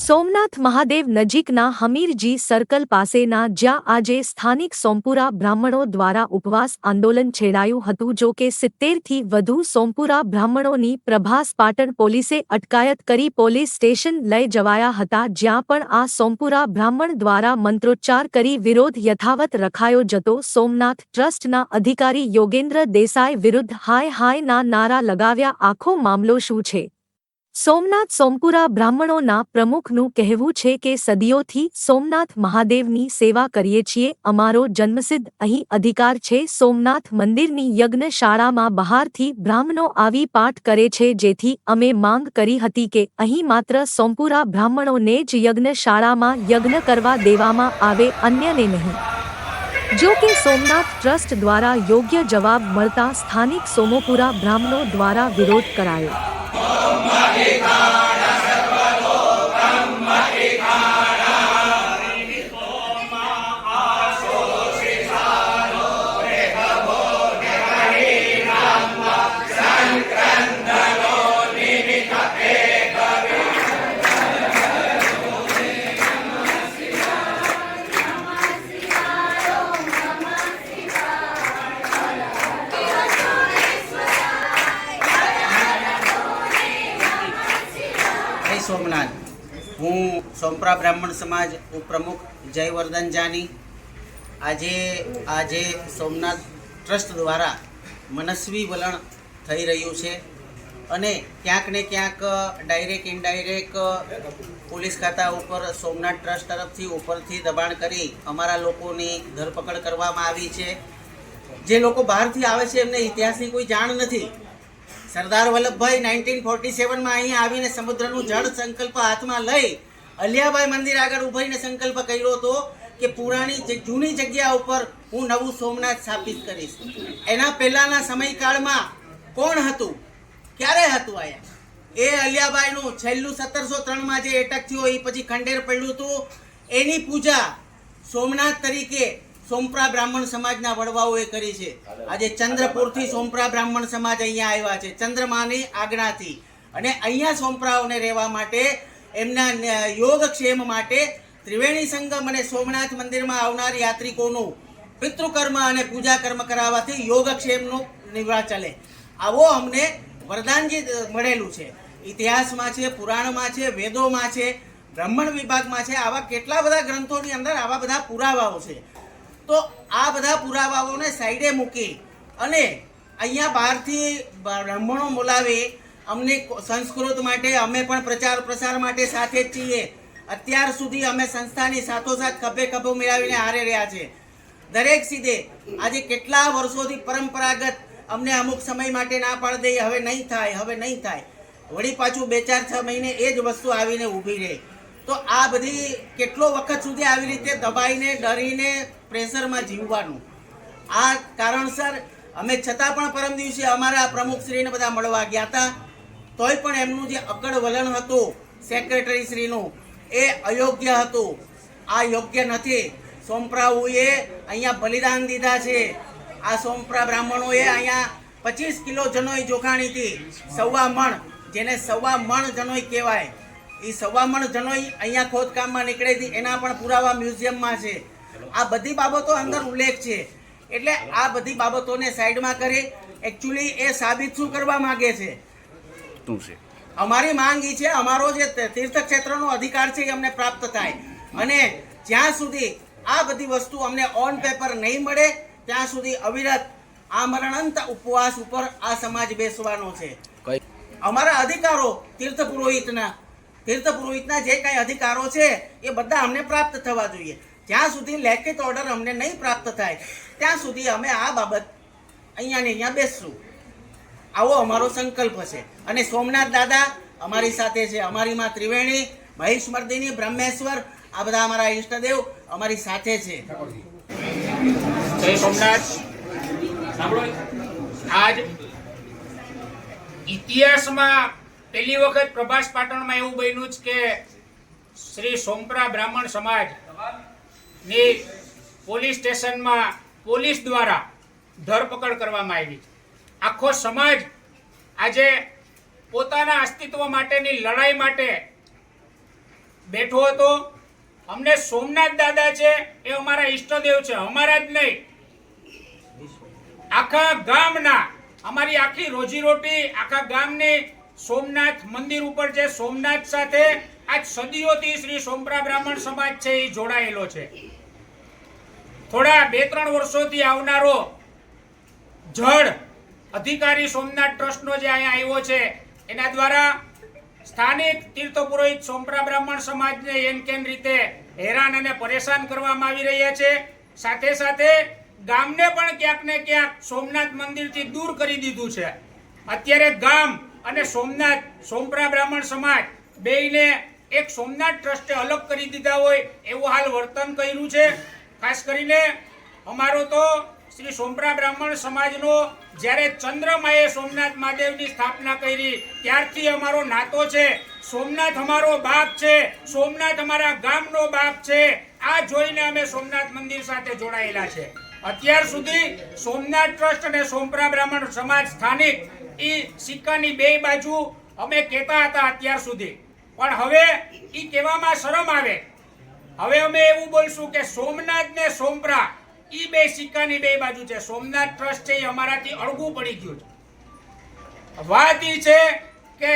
સોમનાથ મહાદેવ નજીકના હમીરજી સર્કલ પાસેના જ્યાં આજે સ્થાનિક સોમપુરા બ્રાહ્મણો દ્વારા ઉપવાસ આંદોલન છેડાયું હતું, જો કે 70થી વધુ સોમપુરા બ્રાહ્મણોની પ્રભાસ પાટણ પોલીસે અટકાયત કરી પોલીસ સ્ટેશન લઈ જવાયા હતા, જ્યાં પણ આ સોમપુરા બ્રાહ્મણ દ્વારા મંત્રોચ્ચાર કરી વિરોધ યથાવત રખાયો જતો સોમનાથ ટ્રસ્ટના અધિકારી યોગેન્દ્ર દેસાઈ વિરુદ્ધ હાય હાય ના નારા લગાવ્યા। આખો મામલો શું છે? સોમનાથ સોમપુરા બ્રાહ્મણોના પ્રમુખનું કહેવું છે કે સદીઓથી સોમનાથ મહાદેવની સેવા કરીએ છીએ, અમારો જન્મસિદ્ધ અહીં અધિકાર છે। સોમનાથ મંદિરની યજ્ઞશાળામાં બહારથી બ્રાહ્મણો આવી પાઠ કરે છે, જેથી અમે માંગ કરી હતી કે અહીં માત્ર સોમપુરા બ્રાહ્મણોને જ યજ્ઞશાળામાં યજ્ઞ કરવા દેવામાં આવે, અન્યને નહીં। જો કે સોમનાથ ટ્રસ્ટ દ્વારા યોગ્ય જવાબ મળતા સ્થાનિક સોમપુરા બ્રાહ્મણો દ્વારા વિરોધ કરાયો। સોમનાથ, હું સોમપુરા બ્રાહ્મણ સમાજ ઉપપ્રમુખ જયવર્ધન જાની। આજે સોમનાથ ટ્રસ્ટ દ્વારા મનસ્વી વલણ થઈ રહ્યું છે અને ક્યાંક ને ક્યાંક ડાયરેક્ટ ઇનડાયરેક્ટ પોલીસ ખાતા ઉપર સોમનાથ ટ્રસ્ટ તરફથી ઉપરથી દબાણ કરી અમારા લોકોની ધરપકડ કરવામાં આવી છે। જે લોકો બહારથી આવે છે એમને ઇતિહાસની કોઈ જાણ નથી। સરદાર વલ્લભભાઈ 1947માં અહીંયા આવીને સમુદ્રનું જળ સંકલ્પ હાથમાં લઈ અલિયાબાઈ મંદિર આગળ ઉભીને સંકલ્પ કર્યો હતો કે પુરાણી જૂની જગ્યા ઉપર હું નવું સોમનાથ સ્થાપિત કરીશ। એના પહેલાંના સમયકાળમાં કોણ હતું, ક્યારે હતું અહીંયા? એ અલિયાબાઈનું છેલ્લું 1703માં જે એટક થયો એ પછી ખંડેર પડ્યું હતું, એની પૂજા સોમનાથ તરીકે સોમપુરા બ્રાહ્મણ સમાજના વડવાઓએ કરી છે। આજે ચંદ્રપુરથી સોમપુરા બ્રાહ્મણ સમાજ અહીંયા આવ્યા છે ચંદ્રમાની આજ્ઞાથી, અને અહીંયા સોમપુરાઓને રહેવા માટે એમના યોગક્ષેમ માટે ત્રિવેણી સંગમ અને સોમનાથ મંદિરમાં આવનાર યાત્રિકોનું પિતૃકર્મ અને પૂજા કર્મ કરાવવાથી યોગક્ષેમનું નિર્વાહ ચાલે। આવો અમને વરદાનજી મળેલું છે। ઇતિહાસમાં છે, પુરાણમાં છે, વેદોમાં છે, બ્રાહ્મણ વિભાગમાં છે, આવા કેટલા બધા ગ્રંથોની અંદર આવા બધા પુરાવાઓ છે। તો આ બધા પુરાવાઓને સાઈડે મૂકી અને અહીંયા બહારથી બ્રાહ્મણો બોલાવી અમને સંસ્કૃત માટે, અમે પણ પ્રચાર પ્રસાર માટે સાથે જ છીએ। અત્યાર સુધી અમે સંસ્થાની સાથોસાથ ખભે ખભો મિલાવીને હારે રહ્યા છે। દરેક સીધે આજે કેટલા વર્ષોથી પરંપરાગત અમને અમુક સમય માટે ના પાડી દઈએ, હવે નહીં થાય, હવે નહીં થાય, વળી પાછું 2-4-6 મહિને એ જ વસ્તુ આવીને ઊભી રહે। તો આ બધી કેટલો વખત સુધી આવી રીતે દબાઈને ડરીને પ્રેશરમાં જીવવાનું? આ કારણસર અમે છતાં પણ પરમ દિવસે અમારા પ્રમુખશ્રીને બધા મળવા ગયા હતા, તોય પણ એમનું જે અકડ વલણ હતું સેક્રેટરીશ્રીનું એ અયોગ્ય હતું। આ યોગ્ય નથી। સોમપુરાઓએ અહીંયા બલિદાન દીધા છે। આ સોમપુરા બ્રાહ્મણોએ અહીંયા 25 કિલો જનોઈ જોખાણીથી 1.25 મણ, જેને 1.25 મણ જનોઈ કહેવાય, એ 1.25 મણ જનોઈ અહીંયા ખોદકામમાં નીકળી હતી, એના પણ પુરાવા મ્યુઝિયમમાં છે। આ બધી બાબતો અંદર ઉલ્લેખ છે। એટલે આ બધી બાબતોને સાઈડમાં કરી એકચ્યુઅલી એ સાબિત શું કરવા માંગે છે? અમારી માંગ એ છે, અમારો જે તીર્થક્ષેત્રનો અધિકાર છે એ અમને પ્રાપ્ત થાય, અને જ્યાં સુધી આ બધી વસ્તુ અમને ઓન પેપર નહીં મળે ત્યાં સુધી અવિરત આમરણંત ઉપવાસ ઉપર આ સમાજ બેસવાનો છે। અમારા અધિકારો તીર્થ પુરોહિતના જે કાંઈ અધિકારો છે એ બધા અમને પ્રાપ્ત થવા જોઈએ। જ્યાં સુધી લેખિત ઓર્ડર અમને નહીં પ્રાપ્ત થાય ત્યાં સુધી અમે આ બાબત અહીંયા ને અહીંયા બેસશું, આવો અમારો સંકલ્પ છે। અને સોમનાથ દાદા અમારી સાથે છે, અમારી માં ત્રિવેણી, મહિષમર્દિની, બ્રહ્મેશ્વર, આ બધા અમારા ઈષ્ટદેવ અમારી સાથે છે। જય સોમનાથ। આજ ઇતિહાસમાં પહેલી વખત પ્રભાસ પાટણમાં એવું બન્યું છે કે શ્રી સોમપુરા બ્રાહ્મણ સમાજ ની પોલીસ સ્ટેશનમાં પોલીસ દ્વારા ધરપકડ કરવામાં આવી। આખો સમાજ આજે પોતાના અસ્તિત્વ માટેની લડાઈ માટે બેઠો હતો. અમને સોમનાથ દાદા છે એ અમારા ઈષ્ટદેવ છે, અમારા જ નહીં, આખા ગામના, અમારી આખી રોજીરોટી આખા ગામની સોમનાથ મંદિર ઉપર છે. સોમનાથ સાથે આજ સદીઓથી શ્રી સોમપરા બ્રાહ્મણ સમાજ છે એ જોડાયેલો છે. થોડા 2-3 વર્ષોથી આવનારો જળ અધિકારી સોમનાથ ટ્રસ્ટનો જે અહીંયા આવ્યો છે એના દ્વારા સ્થાનિક તીર્થ પુરોહિત સોમપરા બ્રાહ્મણ સમાજને એન કેન રીતે હેરાન અને પરેશાન કરવામાં આવી રહ્યા છે. સાથે સાથે ગામને પણ ક્યાંક ને ક્યાંક સોમનાથ મંદિરથી દૂર કરી દીધું છે. અત્યારે ગામ અને સોમનાથ સોમપરા બ્રાહ્મણ સમાજ બેયને એક સોમનાથ ટ્રસ્ટે અલગ કરી દીધા હોય એવું હાલ વર્તન કર્યું છે. ખાસ કરીને અમારો તો શ્રી સોમપરા બ્રાહ્મણ સમાજનો જ્યારે ચંદ્રમાએ સોમનાથ મહાદેવની સ્થાપના કરી ત્યારથી અમારો નાતો છે. સોમનાથ અમારો બાપ છે, સોમનાથ અમારા ગામનો બાપ છે. આ જોઈને અમે સોમનાથ મંદિર સાથે જોડાયેલા છે. અત્યાર સુધી સોમનાથ ટ્રસ્ટ અને સોમપરા બ્રાહ્મણ સમાજ સ્થાનિક એ સિક્કાની બે બાજુ અમે કહેતા હતા અત્યાર સુધી, પણ હવે એ કહેવામાં શરમ આવે. હવે અમે એવું બોલશું કે સોમનાથ ને સોમપરા ઈ બે સિક્કાની બે બાજુ છે. સોમનાથ ટ્રસ્ટ છે એ અમારાથી અળગું પડી ગયું છે. વાત એ છે કે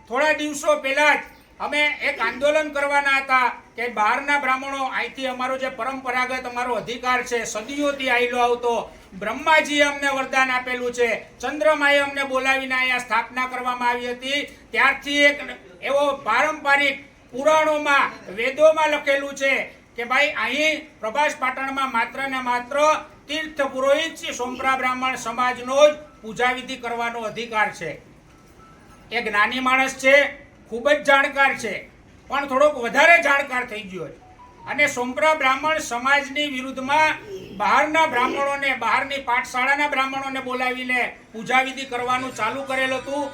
થોડા દિવસો પહેલા જ અમે એક આંદોલન કરવાના હતા કે બહારના બ્રાહ્મણો અહીંથી અમારો જે પરંપરાગત અમારો અધિકાર છે સદીઓથી આવેલો આવતો, બ્રહ્માજીએ અમને વરદાન આપેલું છે, ચંદ્રમાએ અમને બોલાવીને અહીંયા સ્થાપના કરવામાં આવી હતી, ત્યારથી એક એવો પારંપરિક પુરાણોમાં વેદોમાં લખેલું છે કે ભાઈ અહીં પ્રભાસ પાટણમાં માત્ર ને માત્ર તીર્થ પુરોહિત શ્રી સોમપરા બ્રાહ્મણ સમાજનો જ પૂજા વિધિ કરવાનો અધિકાર છે. એક નાની માણસ છે, ખૂબ જ જાણકાર છે, પણ થોડોક વધારે જાણકાર થઈ ગયો છે અને સોમપરા બ્રાહ્મણ સમાજની વિરુદ્ધમાં બહારના બ્રાહ્મણોને, બહારની પાઠશાળાના બ્રાહ્મણોને બોલાવીને પૂજા વિધિ કરવાનું ચાલુ કરેલ હતું,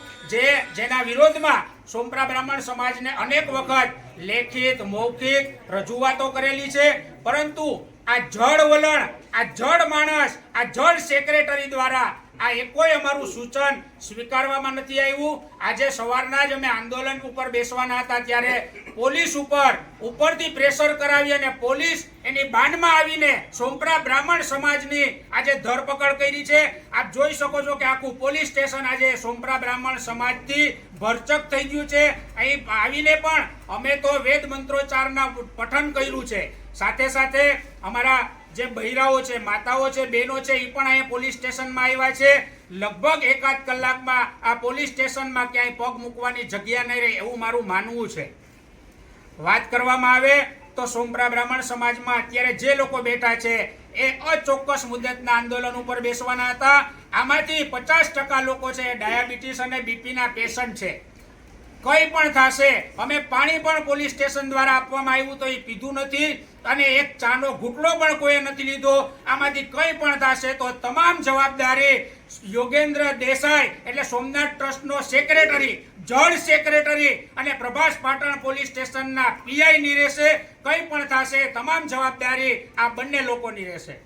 જેના વિરોધમાં સોમપરા બ્રાહ્મણ સમાજને અનેક વખત લેખિત મૌખિક રજૂઆતો કરેલી છે. પરંતુ આ જળ વલણ, આ જળ માણસ, આ જળ સેક્રેટરી દ્વારા આ એકોય અમારું સૂચન સ્વીકારવામાં નથી આવ્યું. આજે સવારના જ અમે આંદોલન ઉપર બેસવાના હતા ત્યારે પોલીસ ઉપરથી પ્રેશર કરાવી અને પોલીસ એની બાનમાં આવીને સોમપરા બ્રાહ્મણ સમાજની આજે ધરપકડ કરી છે. આપ જોઈ શકો છો કે આખું પોલીસ સ્ટેશન આજે સોમપરા બ્રાહ્મણ સમાજથી ભરચક થઈ ગયું છે. અહીં આવીને પણ અમે તો વેદ મંત્રોચ્ચારના પઠન કર્યું છે. સાથે સાથે અમારા જે બહેરાઓ છે, માતાઓ છે, બહેનો છે, એ પણ અહીંયા પોલીસ સ્ટેશનમાં આવ્યા છે. લગભગ 1-8 કલાકમાં આ પોલીસ સ્ટેશનમાં ક્યાંય પગ મૂકવાની જગ્યા નહીં રહે એવું મારું માનવું છે. વાત કરવામાં આવે તો સોમપરા બ્રાહ્મણ સમાજમાં અત્યારે જે લોકો બેઠા છે એ અચોક્કસ મુદતના આંદોલન ઉપર બેસવાના હતા. આમાંથી 50% લોકો છે ડાયાબિટીસ અને બીપીના પેશન્ટ છે. કંઈ પણ થશે, અમે પાણી પણ પોલીસ સ્ટેશન દ્વારા આપવામાં આવ્યું તો એ પીધું નથી અને એક ચાનો ઘૂંટડો પણ કોઈએ નથી લીધો. આમાંથી કંઈ પણ થશે તો તમામ જવાબદારી યોગેન્દ્ર દેસાઈ એટલે સોમનાથ ટ્રસ્ટનો સેક્રેટરી, જળ સેક્રેટરી અને પ્રભાસ પાટણ પોલીસ સ્ટેશનના પીઆઈની રહેશે. કંઈ પણ થશે તમામ જવાબદારી આ બંને લોકોની રહેશે.